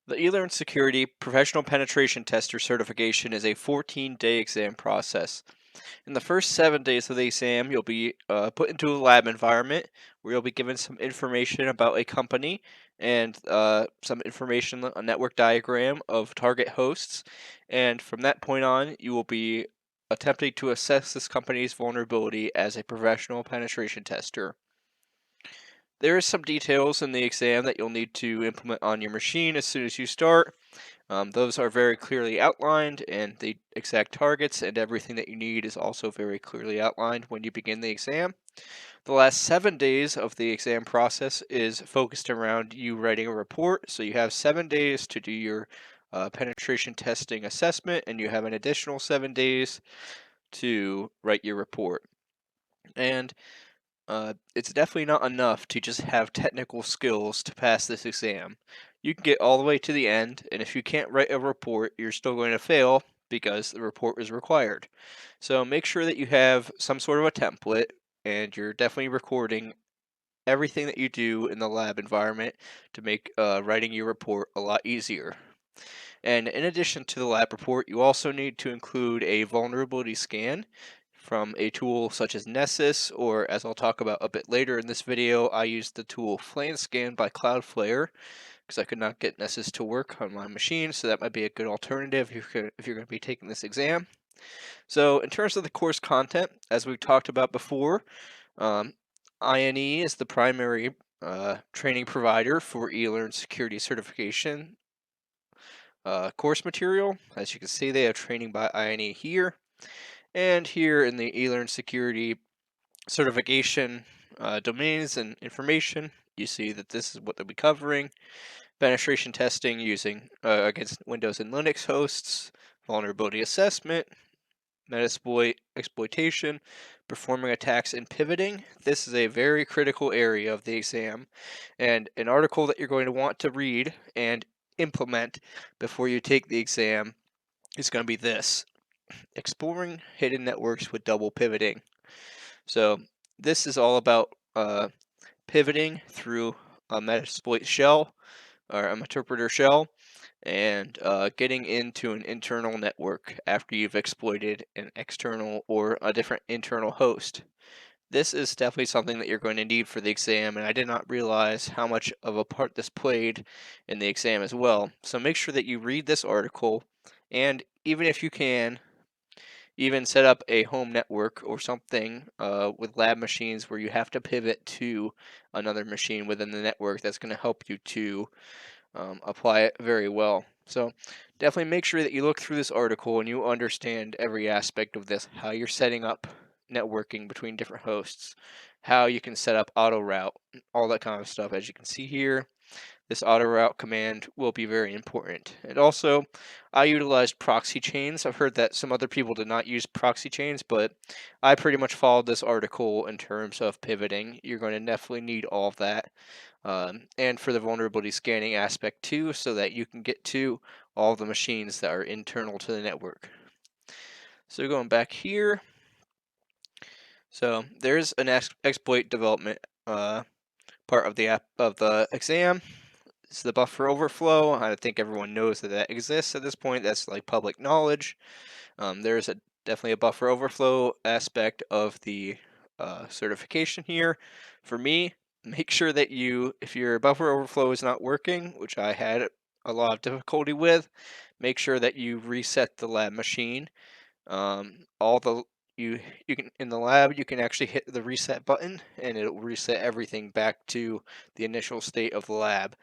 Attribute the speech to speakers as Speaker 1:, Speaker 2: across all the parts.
Speaker 1: The eLearn Security Professional Penetration Tester certification is a 14-day exam process. In the first 7 days of the exam, you'll be put into a lab environment where you'll be given some information about a company and some information, a network diagram of target hosts. And from that point on, you will be attempting to assess this company's vulnerability as a professional penetration tester. There is some details in the exam that you'll need to implement on your machine as soon as you start. Those are very clearly outlined, and the exact targets and everything that you need is also very clearly outlined when you begin the exam. The last 7 days of the exam process is focused around you writing a report. So you have 7 days to do your penetration testing assessment, and you have an additional 7 days to write your report. And it's definitely not enough to just have technical skills to pass this exam. You can get all the way to the end, and if you can't write a report, you're still going to fail because the report is required. So make sure that you have some sort of a template, and you're definitely recording everything that you do in the lab environment to make writing your report a lot easier. And in addition to the lab report, you also need to include a vulnerability scan from a tool such as Nessus, or as I'll talk about a bit later in this video, I used the tool FlanScan by Cloudflare because I could not get Nessus to work on my machine, so that might be a good alternative if you're going to be taking this exam. So in terms of the course content, as we talked about before, um, INE is the primary training provider for eLearn security certification course material. As you can see, they have training by INE here. And here in the eLearn security certification domains and information, you see that this is what they'll be covering. Penetration testing using against Windows and Linux hosts, vulnerability assessment, Metasploit, exploitation, performing attacks, and pivoting. This is a very critical area of the exam, and an article that you're going to want to read and implement before you take the exam is going to be this: Exploring Hidden Networks with Double Pivoting. So this is all about pivoting through a Metasploit shell, or a interpreter shell, and getting into an internal network after you've exploited an external or a different internal host. This is definitely something that you're going to need for the exam, and I did not realize how much of a part this played in the exam as well. So make sure that you read this article, and even if you can, even set up a home network or something with lab machines where you have to pivot to another machine within the network. That's going to help you to apply it very well. So definitely make sure that you look through this article and you understand every aspect of this, how you're setting up networking between different hosts, how you can set up auto route, all that kind of stuff. As you can see here, this auto route command will be very important. And also, I utilized proxy chains. I've heard that some other people did not use proxy chains, but I pretty much followed this article in terms of pivoting. You're going to definitely need all of that. And for the vulnerability scanning aspect too, so that you can get to all the machines that are internal to the network. So going back here, so there's an exploit development part of the exam. It's the buffer overflow. I think everyone knows that that exists at this point. That's like public knowledge. There's definitely a buffer overflow aspect of the certification here. For me, make sure that if your buffer overflow is not working, which I had a lot of difficulty with, make sure that you reset the lab machine. All the you can in the lab you can actually hit the reset button and it'll reset everything back to the initial state of the lab.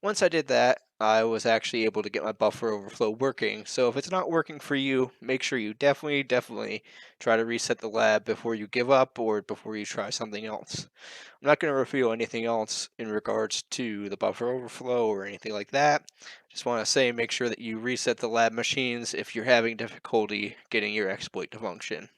Speaker 1: Once I did that, I was actually able to get my buffer overflow working. So if it's not working for you, make sure you definitely try to reset the lab before you give up or before you try something else. I'm not going to reveal anything else in regards to the buffer overflow or anything like that. Just want to say make sure that you reset the lab machines if you're having difficulty getting your exploit to function.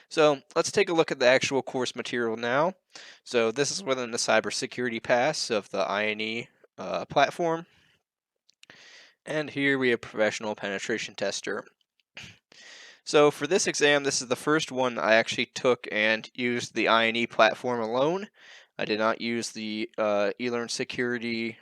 Speaker 1: So let's take a look at the actual course material now. So this is within the cybersecurity pass of the INE platform. And here we have professional penetration tester. So for this exam, this is the first one I actually took and used the INE platform alone. I did not use the eLearn security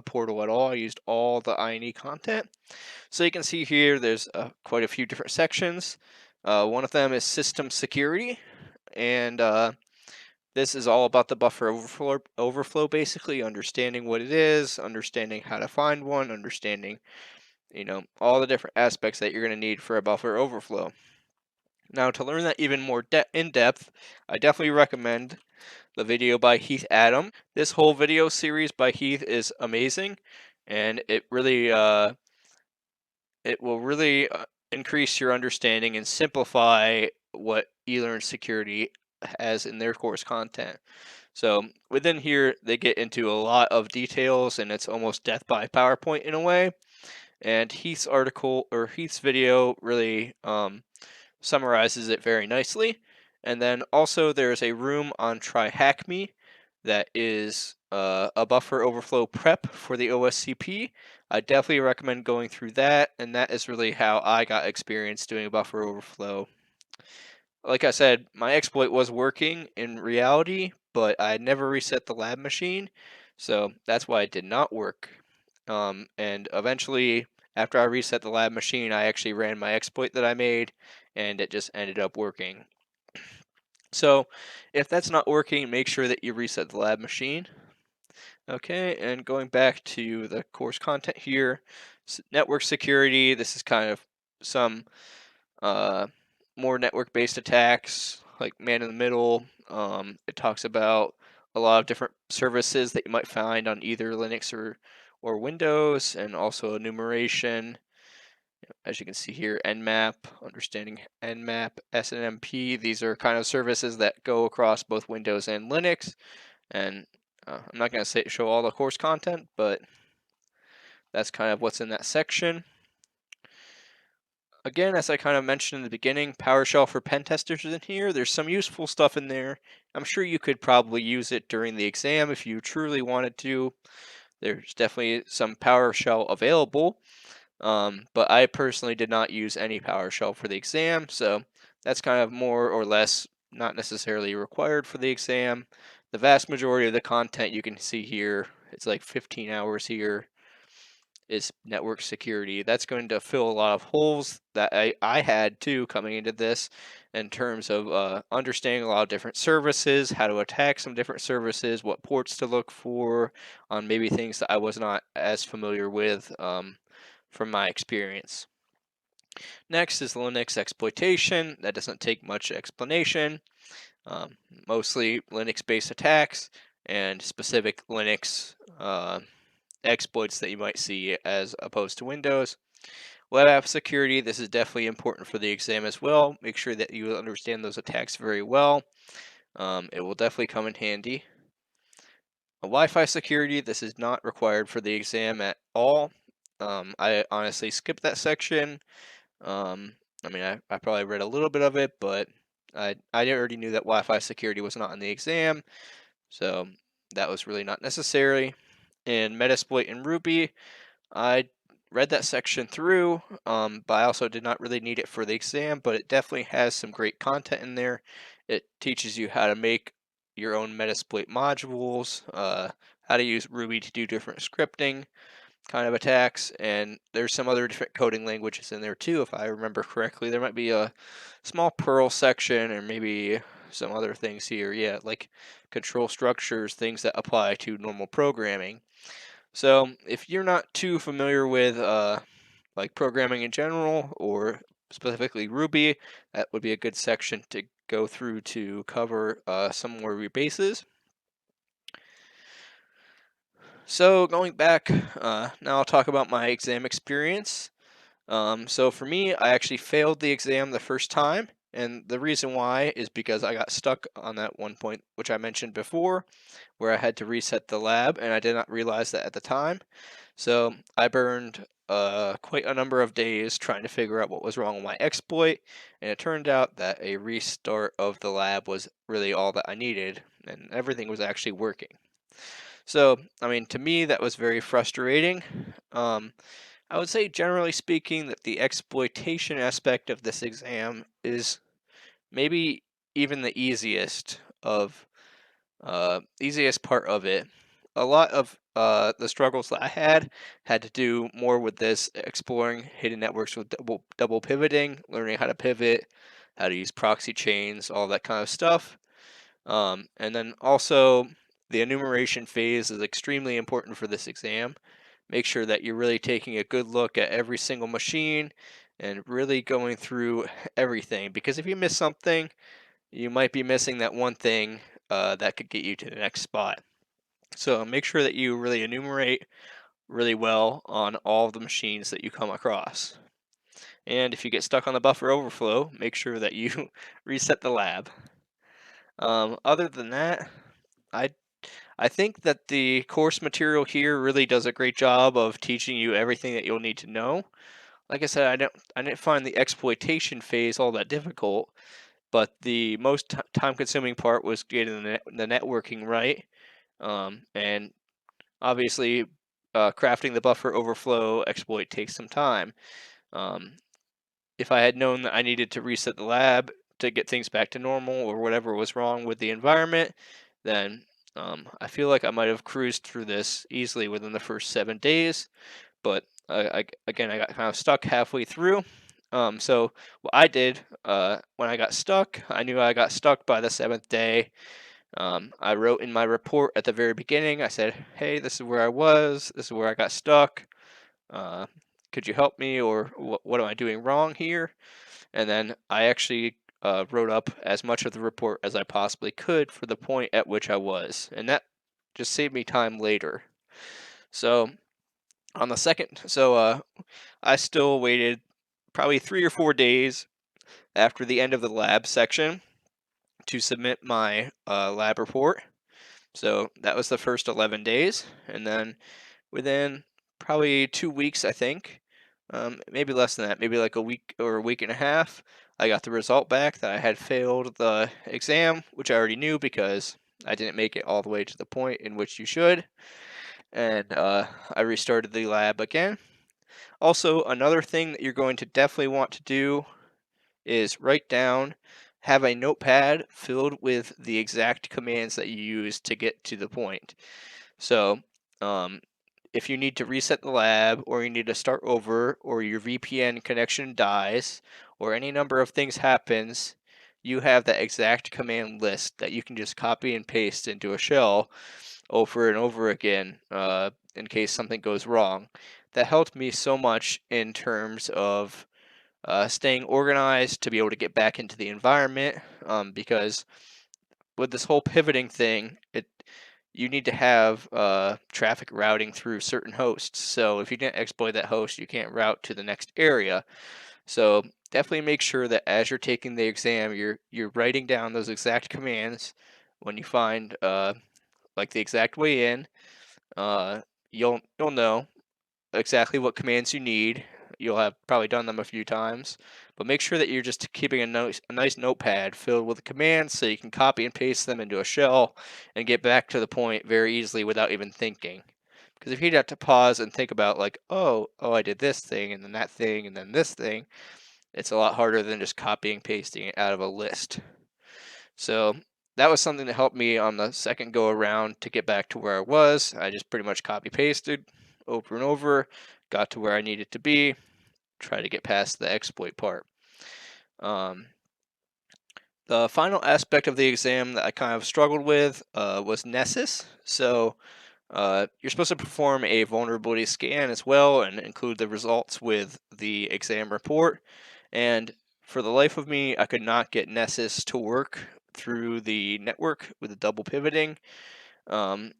Speaker 1: portal at all. I used all the INE content. So you can see here there's quite a few different sections. One of them is system security, and this is all about the buffer overflow, basically understanding what it is, understanding how to find one, understanding, all the different aspects that you're going to need for a buffer overflow. Now, to learn that even more in depth, I definitely recommend the video by Heath Adam. This whole video series by Heath is amazing, and it will really increase your understanding and simplify what eLearn security has in their course content. So within here, they get into a lot of details, and it's almost death by PowerPoint in a way. And Heath's video really summarizes it very nicely. And then also there's a room on TryHackMe that is a buffer overflow prep for the OSCP. I definitely recommend going through that, and that is really how I got experience doing a buffer overflow. Like I said, my exploit was working in reality, but I never reset the lab machine, so that's why it did not work. And eventually, after I reset the lab machine, I actually ran my exploit that I made, and it just ended up working. So if that's not working, make sure that you reset the lab machine. Okay, and going back to the course content here, network security, this is kind of some uh, more network-based attacks, like man in the middle. It talks about a lot of different services that you might find on either Linux or Windows, and also enumeration. As you can see here, Nmap, understanding Nmap, SNMP. These are kind of services that go across both Windows and Linux. And I'm not going to show all the course content, but that's kind of what's in that section. Again, as I kind of mentioned in the beginning, PowerShell for pen testers is in here. There's some useful stuff in there. I'm sure you could probably use it during the exam if you truly wanted to. There's definitely some PowerShell available, but I personally did not use any PowerShell for the exam, so that's kind of more or less not necessarily required for the exam. The vast majority of the content you can see here, it's like 15 hours here, is network security. That's going to fill a lot of holes that I had too coming into this, in terms of understanding a lot of different services, how to attack some different services, what ports to look for, on maybe things that I was not as familiar with from my experience. Next is Linux exploitation. That doesn't take much explanation. Mostly Linux-based attacks and specific Linux exploits that you might see as opposed to Windows. Web app security, this is definitely important for the exam as well. Make sure that you understand those attacks very well. It will definitely come in handy. Wi-Fi security, this is not required for the exam at all. I honestly skipped that section. I mean, I probably read a little bit of it, but I already knew that Wi-Fi security was not on the exam, so that was really not necessary. In Metasploit and Ruby, I read that section through, but I also did not really need it for the exam, but it definitely has some great content in there. It teaches you how to make your own Metasploit modules, how to use Ruby to do different scripting kind of attacks, and there's some other different coding languages in there too, if I remember correctly. There might be a small Perl section, or maybe some other things here, yeah, like control structures, things that apply to normal programming. So if you're not too familiar with like programming in general, or specifically Ruby, that would be a good section to go through to cover some more of your bases. So going back, now I'll talk about my exam experience. So for me, I actually failed the exam the first time, and the reason why is because I got stuck on that one point, which I mentioned before, where I had to reset the lab, and I did not realize that at the time. So I burned quite a number of days trying to figure out what was wrong with my exploit, and it turned out that a restart of the lab was really all that I needed, and everything was actually working. So, I mean, to me, that was very frustrating. I would say, generally speaking, that the exploitation aspect of this exam is maybe even the easiest part of it. a lot of the struggles that I had to do more with this exploring hidden networks with double pivoting, learning how to pivot, how to use proxy chains, all that kind of stuff. And then also the enumeration phase is extremely important for this exam. Make sure that you're really taking a good look at every single machine and really going through everything, because if you miss something, you might be missing that one thing that could get you to the next spot. So make sure that you really enumerate really well on all of the machines that you come across. And if you get stuck on the buffer overflow, make sure that you reset the lab. Other than that, I I think that the course material here really does a great job of teaching you everything that you'll need to know. Like I said, I didn't find the exploitation phase all that difficult, but the most time-consuming part was getting the networking right. And obviously, crafting the buffer overflow exploit takes some time. Um, if I had known that I needed to reset the lab to get things back to normal or whatever was wrong with the environment, then I feel like I might have cruised through this easily within the first 7 days. But again, I got kind of stuck halfway through. So what I did when I got stuck, I knew I got stuck by the seventh day. I wrote in my report at the very beginning, I said, hey, this is where I was, this is where I got stuck. Uh, could you help me, or what am I doing wrong here? And then I actually wrote up as much of the report as I possibly could for the point at which I was. And that just saved me time later. So on the second, I still waited probably 3 or 4 days after the end of the lab section to submit my lab report. So that was the first 11 days. And then within probably 2 weeks, I think, maybe less than that, maybe like a week or a week and a half, I got the result back that I had failed the exam, which I already knew because I didn't make it all the way to the point in which you should. And I restarted the lab again. Also, another thing that you're going to definitely want to do is write down, have a notepad filled with the exact commands that you use to get to the point. So, if you need to reset the lab, or you need to start over, or your VPN connection dies, or any number of things happens, you have that exact command list that you can just copy and paste into a shell over and over again in case something goes wrong. That helped me so much in terms of staying organized to be able to get back into the environment, because with this whole pivoting thing, you need to have traffic routing through certain hosts. So if you didn't exploit that host, you can't route to the next area. So definitely make sure that as you're taking the exam, you're writing down those exact commands. When you find like the exact way in, uh, you'll know exactly what commands you need. You'll have probably done them a few times, but make sure that you're just keeping a nice notepad filled with commands so you can copy and paste them into a shell and get back to the point very easily without even thinking. Because if you'd have to pause and think about like, oh, I did this thing and then that thing and then this thing, it's a lot harder than just copying pasting it out of a list. So that was something that helped me on the second go around to get back to where I was. I just pretty much copy pasted over and over, got to where I needed to be, try to get past the exploit part. Um, the final aspect of the exam that I kind of struggled with was Nessus. So you're supposed to perform a vulnerability scan as well and include the results with the exam report. And for the life of me, I could not get Nessus to work through the network with the double pivoting. Um,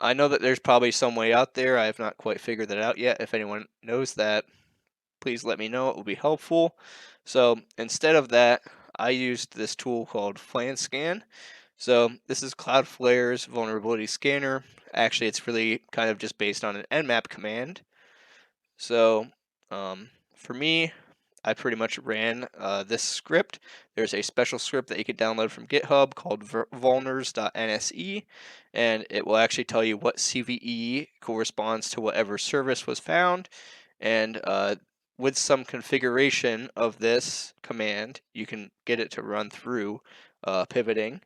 Speaker 1: I know that there's probably some way out there. I have not quite figured that out yet. If anyone knows that, please let me know. It will be helpful. So instead of that, I used this tool called FlanScan. So this is Cloudflare's vulnerability scanner. Actually, it's really kind of just based on an nmap command. So for me, I pretty much ran this script. There's a special script that you can download from GitHub called vulners.nse, and it will actually tell you what CVE corresponds to whatever service was found. And with some configuration of this command, you can get it to run through pivoting.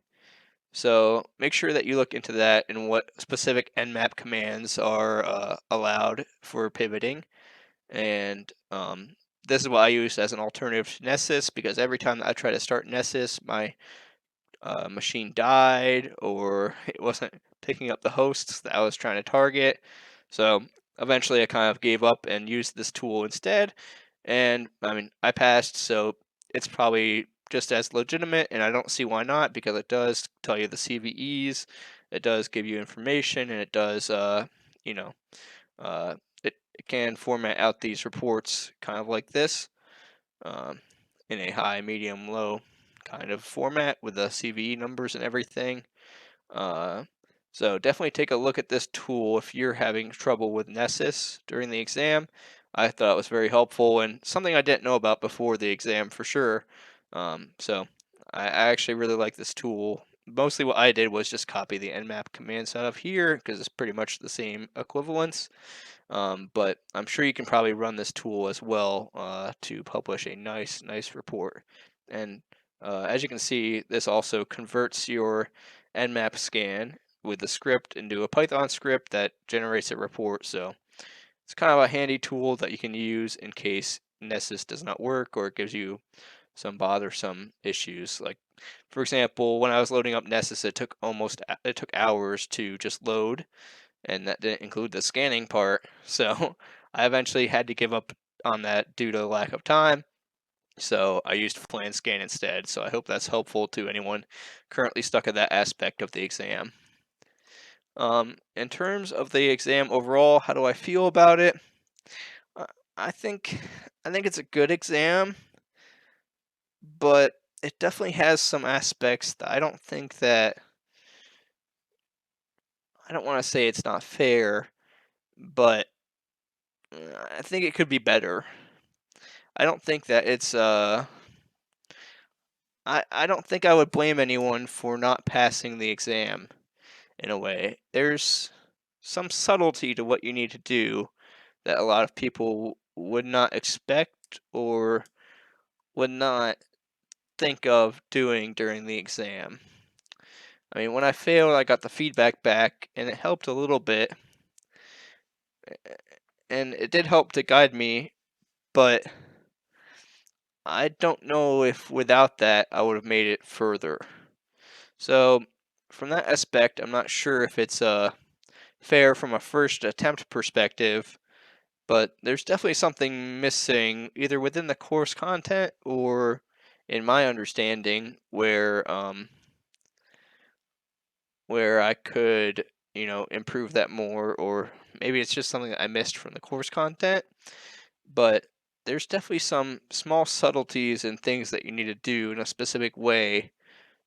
Speaker 1: So make sure that you look into that and what specific nmap commands are allowed for pivoting. And this is what I use as an alternative to Nessus, because every time that I try to start Nessus, my machine died or it wasn't picking up the hosts that I was trying to target. So eventually I kind of gave up and used this tool instead. And I mean, I passed, so it's probably just as legitimate, and I don't see why not, because it does tell you the CVEs, it does give you information, and it does, you know, uh, it can format out these reports kind of like this, um, in a high, medium, low kind of format with the CVE numbers and everything. Uh, so definitely take a look at this tool if you're having trouble with Nessus during the exam. I thought it was very helpful and something I didn't know about before the exam for sure. So I actually really like this tool. Mostly what I did was just copy the nmap commands out of here because it's pretty much the same equivalence. But I'm sure you can probably run this tool as well to publish a nice report. And as you can see, this also converts your nmap scan with the script into a Python script that generates a report. So it's kind of a handy tool that you can use in case Nessus does not work or it gives you some bothersome issues. Like, for example, when I was loading up Nessus, it took hours to just load, and that didn't include the scanning part. So I eventually had to give up on that due to lack of time. So I used Flan Scan instead. So I hope that's helpful to anyone currently stuck at that aspect of the exam. In terms of the exam overall, how do I feel about it? Uh, I think it's a good exam, but it definitely has some aspects that I don't think that I don't want to say it's not fair, but I think it could be better. I don't think that it's I don't think I would blame anyone for not passing the exam in a way. There's some subtlety to what you need to do that a lot of people would not expect or would not think of doing during the exam. I mean, when I failed, I got the feedback back and it helped a little bit. And it did help to guide me, but I don't know if without that I would have made it further. So, from that aspect, I'm not sure if it's fair from a first attempt perspective, but there's definitely something missing either within the course content or in my understanding where I could, improve that more, or maybe it's just something that I missed from the course content. But there's definitely some small subtleties and things that you need to do in a specific way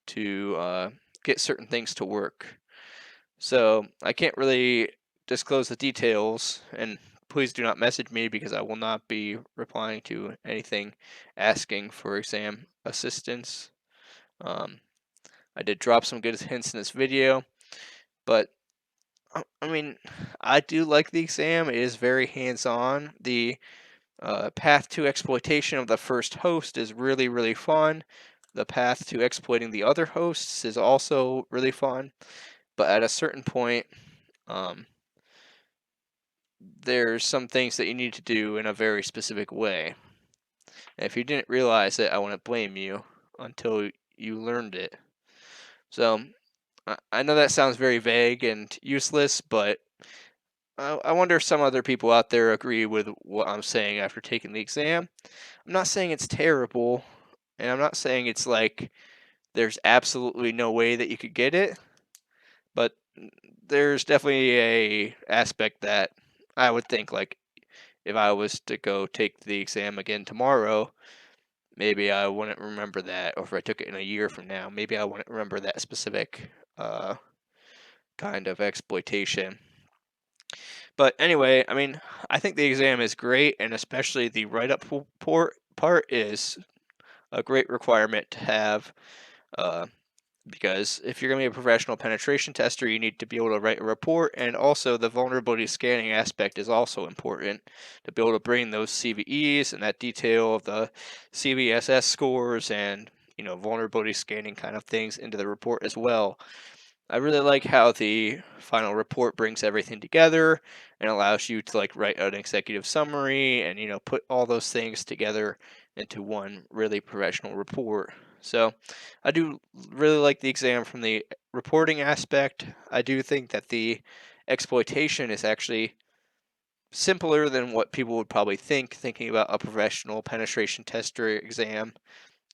Speaker 1: to get certain things to work. So I can't really disclose the details, and please do not message me because I will not be replying to anything asking for exam assistance. Um, I did drop some good hints in this video, but I mean, I do like the exam. It is very hands-on. The path to exploitation of the first host is really fun. The path to exploiting the other hosts is also really fun. But at a certain point, um, there's some things that you need to do in a very specific way. And if you didn't realize it, I wouldn't blame you until you learned it. So I know that sounds very vague and useless, but I wonder if some other people out there agree with what I'm saying after taking the exam. I'm not saying it's terrible, and I'm not saying it's like there's absolutely no way that you could get it, but there's definitely a aspect that I would think, like, if I was to go take the exam again tomorrow, maybe I wouldn't remember that, or if I took it in a year from now, maybe I wouldn't remember that specific kind of exploitation. But anyway, I mean, I think the exam is great, and especially the write-up part is a great requirement to have. Uh, because if you're going to be a professional penetration tester, you need to be able to write a report, and also the vulnerability scanning aspect is also important to be able to bring those CVEs and that detail of the CVSS scores and vulnerability scanning kind of things into the report as well. I really like how the final report brings everything together and allows you to like write an executive summary and put all those things together into one really professional report. So I do really like the exam from the reporting aspect. I do think that the exploitation is actually simpler than what people would probably think, thinking about a professional penetration tester exam.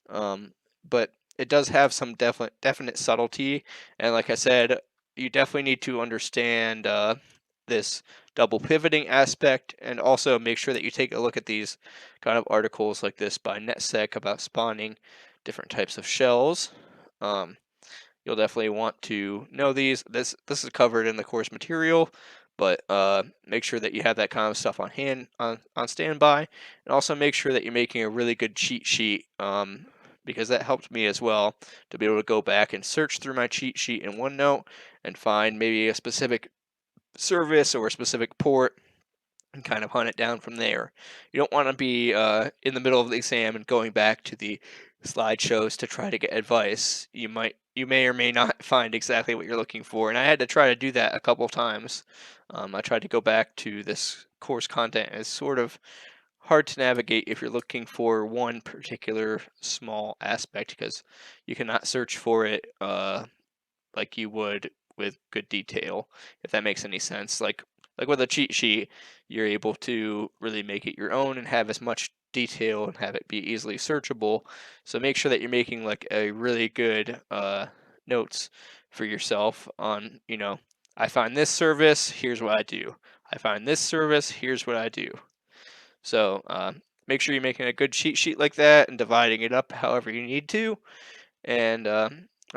Speaker 1: um, but it does have some definite subtlety, and like I said, you definitely need to understand this double pivoting aspect, and also make sure that you take a look at these kind of articles like this by NetSec about spawning different types of shells. Um, You'll definitely want to know these. This is covered in the course material, but make sure that you have that kind of stuff on hand on standby, and also make sure that you're making a really good cheat sheet, because that helped me as well to be able to go back and search through my cheat sheet in OneNote and find maybe a specific service or a specific port and kind of hunt it down from there. You don't want to be in the middle of the exam and going back to the slideshows to try to get advice. You may or may not find exactly what you're looking for, and I had to try to do that a couple of times. I tried to go back to this course content, and it's sort of hard to navigate if you're looking for one particular small aspect, because you cannot search for it like you would with good detail, if that makes any sense. Like with a cheat sheet, you're able to really make it your own and have as much detail and have it be easily searchable. So make sure that you're making like a really good notes for yourself on, I find this service, here's what I do. I find this service, here's what I do. So make sure you're making a good cheat sheet like that and dividing it up however you need to. And I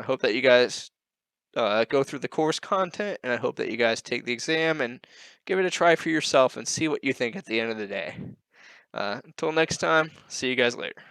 Speaker 1: hope that you guys go through the course content, and I hope that you guys take the exam and give it a try for yourself and see what you think at the end of the day. Until next time, see you guys later.